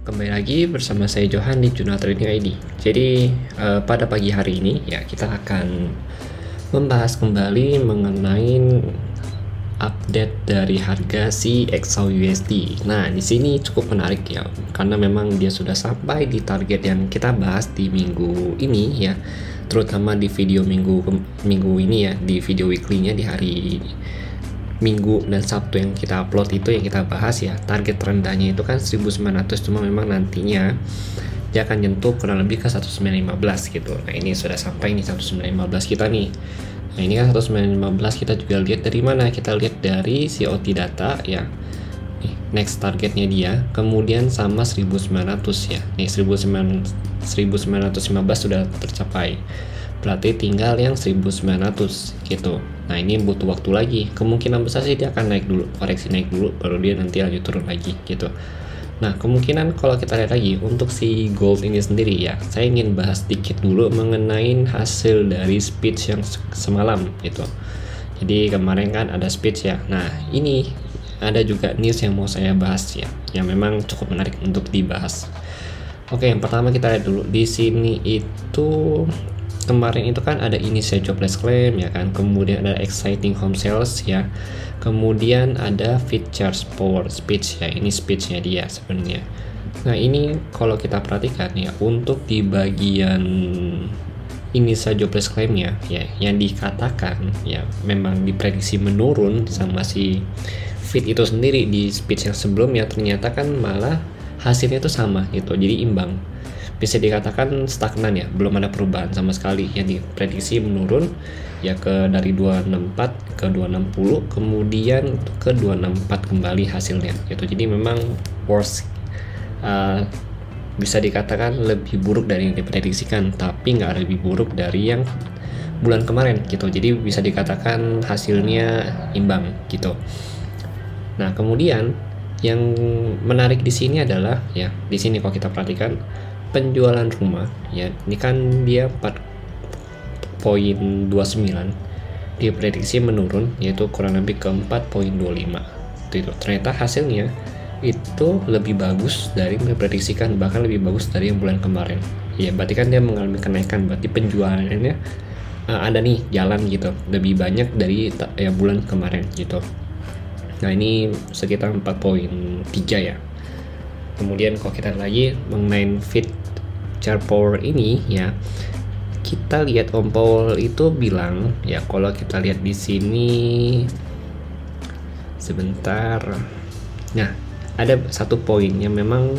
Kembali lagi bersama saya Johan di Jurnal Trading ID. Jadi pada pagi hari ini ya kita akan membahas kembali mengenai update dari harga si XAUUSD. Nah, di sini cukup menarik ya karena memang dia sudah sampai di target yang kita bahas di minggu ini ya. Terutama di video minggu ini ya, di video weekly-nya di hari Minggu dan Sabtu yang kita upload itu yang kita bahas ya. Target rendahnya itu kan 1900, cuma memang nantinya dia akan nyentuh kurang lebih ke 1915 gitu. Nah, ini sudah sampai nih 1915 kita nih. Nah, ini kan 1915 kita juga lihat dari mana? Kita lihat dari COT data ya. Nih, next targetnya dia, kemudian sama 1900 ya. Nih 1915 sudah tercapai. Berarti tinggal yang 1900 gitu. Nah, ini butuh waktu lagi. Kemungkinan besar sih dia akan naik dulu, koreksi naik dulu, baru dia nanti lanjut turun lagi gitu. Nah, kemungkinan kalau kita lihat lagi untuk si gold ini sendiri ya, saya ingin bahas sedikit dulu mengenai hasil dari speech yang semalam gitu. Jadi kemarin kan ada speech ya. Nah, ini ada juga news yang mau saya bahas ya, yang memang cukup menarik untuk dibahas. Oke, yang pertama kita lihat dulu di sini itu kemarin itu kan ada initial jobless claim ya kan, kemudian ada exciting home sales ya, kemudian ada Fed charge power speech ya, ini speechnya dia sebenarnya. Nah, ini kalau kita perhatikan ya, untuk di bagian initial jobless claim ya yang dikatakan ya memang diprediksi menurun sama si Fed itu sendiri di speech yang sebelumnya, ternyata kan malah hasilnya itu sama gitu, jadi imbang. Bisa dikatakan stagnan ya, belum ada perubahan sama sekali. Yang diprediksi menurun ya dari 264 ke 260, kemudian ke 264 kembali hasilnya gitu. Jadi memang worst, bisa dikatakan lebih buruk dari yang diprediksikan, tapi nggak lebih buruk dari yang bulan kemarin gitu. Jadi bisa dikatakan hasilnya imbang gitu. Nah, kemudian yang menarik di sini adalah ya, di sini kalau kita perhatikan penjualan rumah ya, ini kan dia 4.29, diprediksi menurun yaitu kurang lebih ke 4.25 itu. Ternyata hasilnya itu lebih bagus dari yang diprediksikan, bahkan lebih bagus dari yang bulan kemarin ya. Berarti kan dia mengalami kenaikan, berarti penjualannya ada nih jalan gitu, lebih banyak dari ya bulan kemarin gitu. Nah, ini sekitar 4.3 ya. Kemudian kalau kita lagi mengenai Fed charge power ini ya, kita lihat Om Powell itu bilang ya, kalau kita lihat di sini sebentar. Nah, ada satu poin yang memang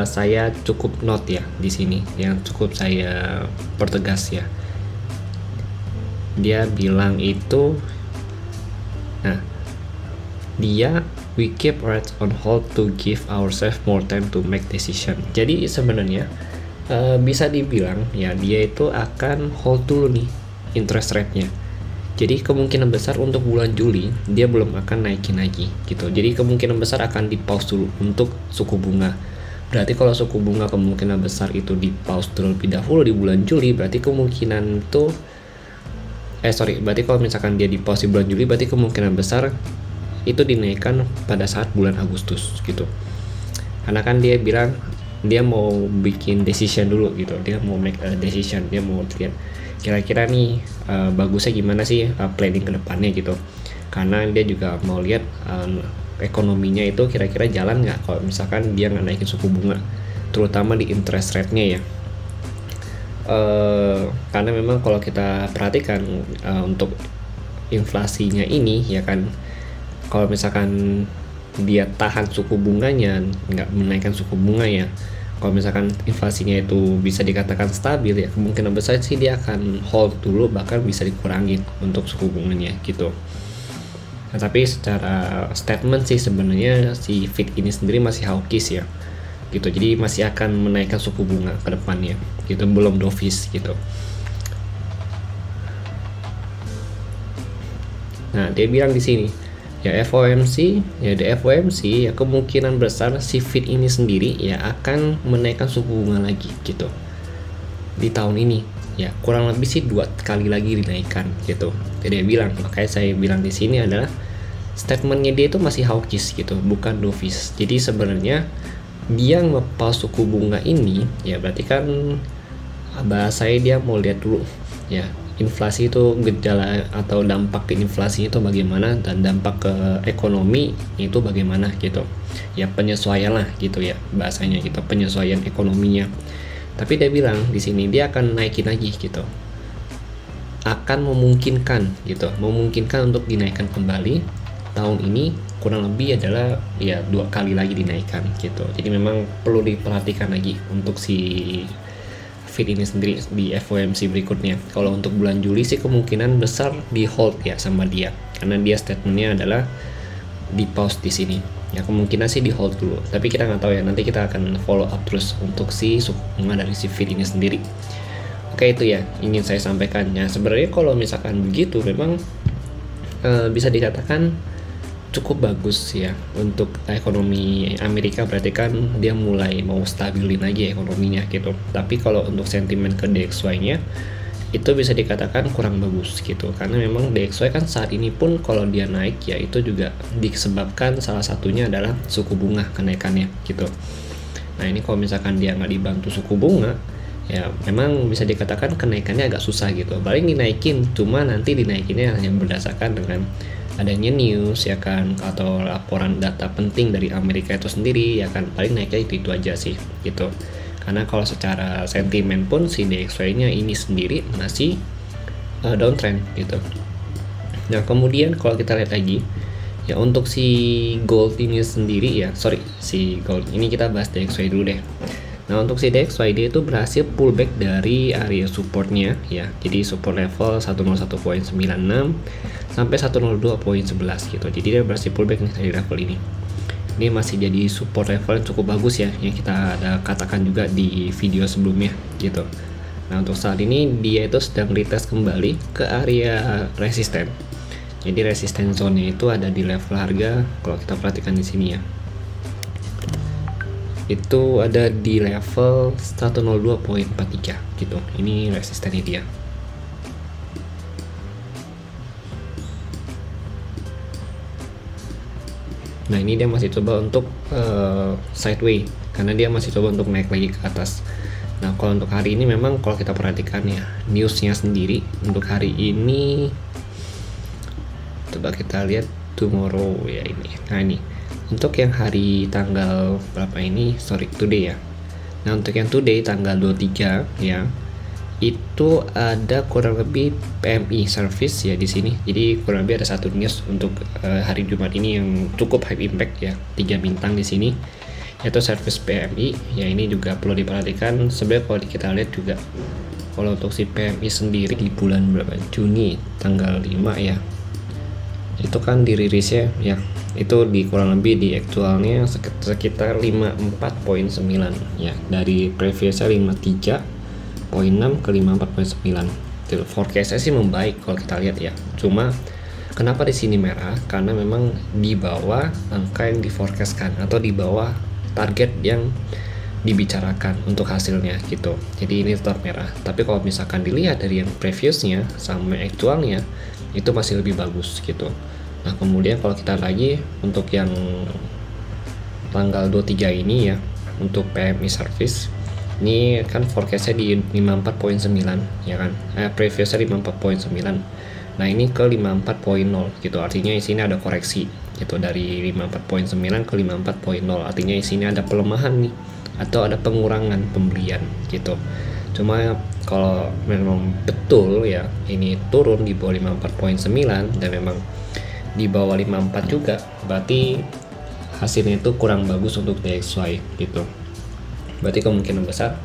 saya cukup note ya di sini, yang cukup saya pertegas ya. Dia bilang itu, nah, dia we keep rates on hold to give ourselves more time to make decision. Jadi sebenarnya bisa dibilang ya, dia itu akan hold dulu nih interest rate-nya. Jadi kemungkinan besar untuk bulan Juli dia belum akan naikin lagi gitu. Jadi kemungkinan besar akan di pause dulu untuk suku bunga. Berarti kalau suku bunga kemungkinan besar itu di pause terlebih dahulu di bulan Juli, berarti kemungkinan itu berarti kalau misalkan dia di pause di bulan Juli, berarti kemungkinan besar itu dinaikkan pada saat bulan Agustus gitu. Karena kan dia bilang dia mau bikin decision dulu gitu, dia mau make a decision, dia mau lihat kira-kira nih bagusnya gimana sih planning ke depannya gitu. Karena dia juga mau lihat ekonominya itu kira-kira jalan nggak kalau misalkan dia nggak naikin suku bunga, terutama di interest rate-nya ya. Karena memang kalau kita perhatikan untuk inflasinya ini ya kan, kalau misalkan dia tahan suku bunganya, nggak menaikkan suku bunga ya, kalau misalkan inflasinya itu bisa dikatakan stabil ya, kemungkinan besar sih dia akan hold dulu, bahkan bisa dikurangin untuk suku bunganya gitu. Nah, tapi secara statement sih sebenarnya si Fed ini sendiri masih hawkish ya gitu, jadi masih akan menaikkan suku bunga ke depannya gitu, belum dovish gitu. Nah, dia bilang di sini ya, di FOMC ya kemungkinan besar si Fed ini sendiri ya akan menaikkan suku bunga lagi gitu di tahun ini ya, kurang lebih sih 2 kali lagi dinaikkan gitu. Jadi dia bilang, makanya saya bilang di sini adalah statementnya dia itu masih hawkish gitu, bukan dovish. Jadi sebenarnya dia ngepaus suku bunga ini, ya berarti kan bahasanya dia mau lihat dulu ya inflasi itu gejala atau dampak ke inflasi itu bagaimana dan dampak ke ekonomi itu bagaimana gitu ya, penyesuaian lah gitu ya bahasanya gitu, penyesuaian ekonominya. Tapi dia bilang di sini dia akan naikin lagi gitu, akan memungkinkan untuk dinaikkan kembali tahun ini, kurang lebih adalah ya 2 kali lagi dinaikkan gitu. Jadi memang perlu diperhatikan lagi untuk si Fed ini sendiri di FOMC berikutnya. Kalau untuk bulan Juli sih kemungkinan besar di hold ya sama dia, karena dia statementnya adalah di pause di sini ya, kemungkinan sih di hold dulu, tapi kita nggak tahu ya, nanti kita akan follow up terus untuk si suku bunga dari si Fed ini sendiri. Oke, itu ya ingin saya sampaikan ya. Sebenarnya kalau misalkan begitu memang bisa dikatakan cukup bagus ya untuk ekonomi Amerika, berarti kan dia mulai mau stabilin lagi ekonominya gitu. Tapi kalau untuk sentimen ke DXY-nya itu bisa dikatakan kurang bagus gitu, karena memang DXY kan saat ini pun kalau dia naik ya itu juga disebabkan salah satunya adalah suku bunga kenaikannya gitu. Nah ini kalau misalkan dia nggak dibantu suku bunga ya memang bisa dikatakan kenaikannya agak susah gitu. Paling dinaikin, cuma nanti dinaikinnya hanya berdasarkan dengan adanya news ya kan, atau laporan data penting dari Amerika itu sendiri ya kan, paling naiknya itu aja sih gitu. Karena kalau secara sentimen pun si DXY nya ini sendiri masih downtrend gitu. Nah kemudian kalau kita lihat lagi ya untuk si gold ini sendiri ya, si gold ini kita bahas DXY dulu deh. Nah untuk si DXY dia itu berhasil pullback dari area supportnya ya, jadi support level 101.96 sampai 102.11 gitu. Jadi dia berhasil pullback nih dari level ini. Ini masih jadi support level yang cukup bagus ya, yang kita ada katakan juga di video sebelumnya gitu. Nah untuk saat ini dia itu sedang retest kembali ke area resisten. Jadi resisten zone-nya itu ada di level harga, kalau kita perhatikan di sini ya, itu ada di level 102.43 gitu. Ini resistennya dia. Nah ini dia masih coba untuk sideway, karena dia masih coba untuk naik lagi ke atas. Nah kalau untuk hari ini memang kalau kita perhatikan ya newsnya sendiri untuk hari ini, coba kita lihat tomorrow ya ini. Nah ini untuk yang hari tanggal berapa ini, today ya. Nah untuk yang today tanggal 23 ya, itu ada kurang lebih PMI service ya di sini. Jadi kurang lebih ada satu news untuk hari Jumat ini yang cukup high impact ya, 3 bintang di sini, yaitu service PMI ya. Ini juga perlu diperhatikan. Sebenarnya kalau kita lihat juga kalau untuk si PMI sendiri di bulan berapa, Juni tanggal 5 ya, itu kan dirilisnya ya, itu di kurang lebih di aktualnya sekitar 54.9 ya, dari previousnya 53.6 ke 54.9. Forecastnya sih membaik kalau kita lihat ya. Cuma kenapa di sini merah? Karena memang di bawah angka yang diforecastkan atau di bawah target yang dibicarakan untuk hasilnya gitu. Jadi ini tetap merah. Tapi kalau misalkan dilihat dari yang previousnya sama aktualnya itu masih lebih bagus gitu. Nah kemudian kalau kita lagi untuk yang tanggal 23 ini ya, untuk PMI service ini kan forecastnya di 54.9 ya kan, previousnya 54.9. Nah ini ke 54.0 gitu, artinya di sini ada koreksi gitu dari 54.9 ke 54.0, artinya di sini ada pelemahan nih atau ada pengurangan pembelian gitu. Cuma kalau memang betul ya ini turun di bawah 54.9 dan memang di bawah 54 juga, berarti hasilnya itu kurang bagus untuk DXY gitu. Berarti kemungkinan besar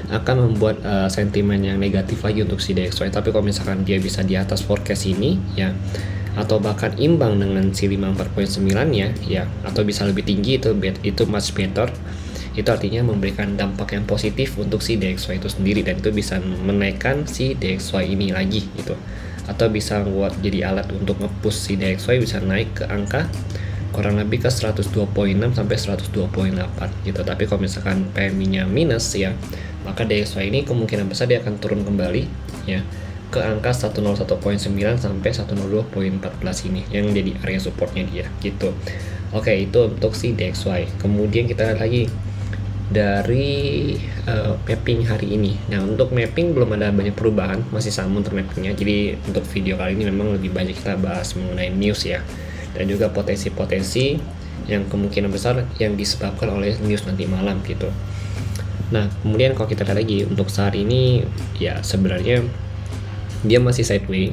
akan membuat sentimen yang negatif lagi untuk si DXY. Tapi kalau misalkan dia bisa di atas forecast ini ya, atau bahkan imbang dengan si 54.9 ya, atau bisa lebih tinggi, itu much better. Itu artinya memberikan dampak yang positif untuk si DXY itu sendiri, dan itu bisa menaikkan si DXY ini lagi gitu, atau bisa buat jadi alat untuk nge-push si DXY bisa naik ke angka kurang lebih ke 102.6 sampai 102.8 gitu. Tapi kalau misalkan PMI-nya minus ya, maka DXY ini kemungkinan besar dia akan turun kembali ya ke angka 101.9 sampai 102.14 ini yang jadi area supportnya dia gitu. Oke, itu untuk si DXY. Kemudian kita lihat lagi dari mapping hari ini. Nah, untuk mapping belum ada banyak perubahan, masih sama untuk mappingnya. Jadi untuk video kali ini memang lebih banyak kita bahas mengenai news ya, dan juga potensi-potensi yang kemungkinan besar yang disebabkan oleh news nanti malam gitu. Nah, kemudian kalau kita lihat lagi untuk saat ini ya sebenarnya dia masih sideways.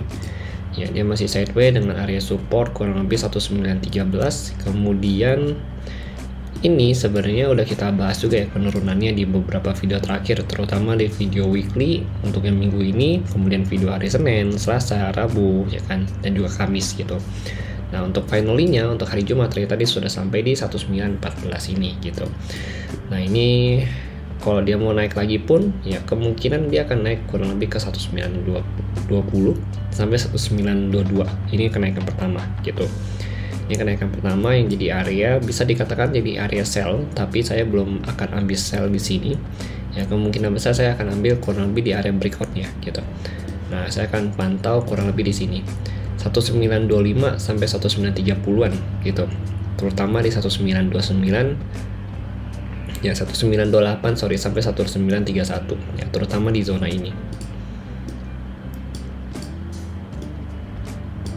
Ya, dia masih sideways dengan area support kurang lebih 1913. Kemudian ini sebenarnya udah kita bahas juga ya penurunannya di beberapa video terakhir, terutama di video weekly untuk yang minggu ini, kemudian video hari Senin, Selasa, Rabu ya kan, dan juga Kamis gitu. Nah, untuk finally-nya untuk hari Jumat tadi sudah sampai di 1914 ini gitu. Nah, ini kalau dia mau naik lagi pun ya kemungkinan dia akan naik kurang lebih ke 1920 sampai 1922. Ini kenaikan pertama gitu. Ini kenaikan pertama yang jadi area, bisa dikatakan jadi area sell, tapi saya belum akan ambil sell di sini. Ya, kemungkinan besar saya akan ambil kurang lebih di area breakoutnya gitu. Nah, saya akan pantau kurang lebih di sini 1925 sampai 1930-an gitu. Terutama di 1929 ya, 1928 sorry sampai 1931 ya, terutama di zona ini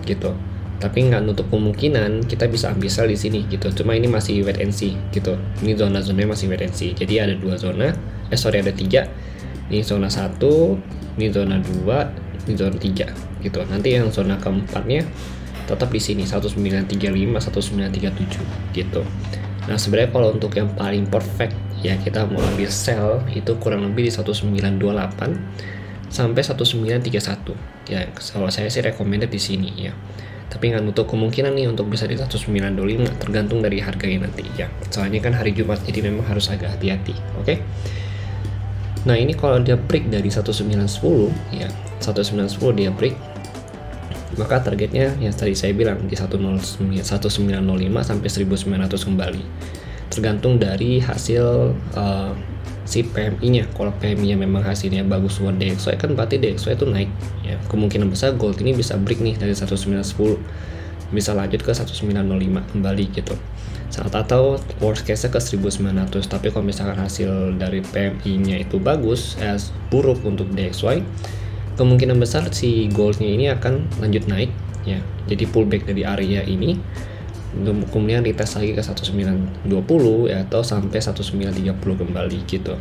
gitu. Tapi nggak nutup kemungkinan kita bisa ambil sell di sini gitu. Cuma ini masih wait and see gitu. Ini zona-zonanya masih wait and see. Jadi ada dua zona, ada tiga. Ini zona 1, ini zona 2, ini zona 3 gitu. Nanti yang zona keempatnya tetap di sini 1935, 1937 gitu. Nah, sebenarnya kalau untuk yang paling perfect ya kita mau ambil sell itu kurang lebih di 1928 sampai 1931 ya. Kalau saya sih recommended di sini ya. Tapi nggak nutup kemungkinan nih untuk bisa di 1925, tergantung dari harganya nanti ya. Soalnya kan hari Jumat, jadi memang harus agak hati-hati. Oke. Nah, ini kalau dia break dari 1910 ya, 1910 dia break, maka targetnya yang tadi saya bilang di 1905 sampai 1900 kembali. Tergantung dari hasil si PMI-nya. Kalau PMI-nya memang hasilnya bagus buat DXY kan berarti DXY itu naik ya. Kemungkinan besar gold ini bisa break nih dari 1910, bisa lanjut ke 1905 kembali gitu. Saat atau worst case-nya ke 1900. Tapi kalau misalkan hasil dari PMI-nya itu bagus, buruk untuk DXY, kemungkinan besar si goldnya ini akan lanjut naik ya. Jadi pullback dari area ini, kemudian retest lagi ke 1920 ya, atau sampai 1930 kembali gitu.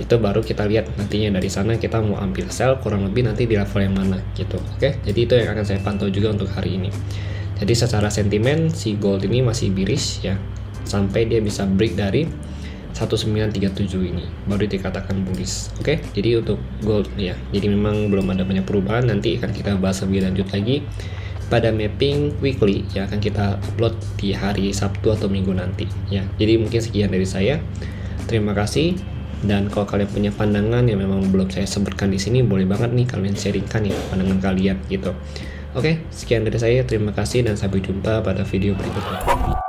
Itu baru kita lihat nantinya dari sana kita mau ambil sell kurang lebih nanti di level yang mana gitu. Oke, jadi itu yang akan saya pantau juga untuk hari ini. Jadi secara sentimen si gold ini masih bearish ya, sampai dia bisa break dari 1937 ini baru dikatakan bullish. Oke, jadi untuk gold ya, jadi memang belum ada banyak perubahan. Nanti akan kita bahas lebih lanjut lagi pada mapping weekly yang akan kita upload di hari Sabtu atau Minggu nanti ya. Jadi mungkin sekian dari saya. Terima kasih, dan kalau kalian punya pandangan yang memang belum saya sebutkan di sini, boleh banget nih kalian sharingkan ya pandangan kalian gitu. Oke, sekian dari saya. Terima kasih dan sampai jumpa pada video berikutnya.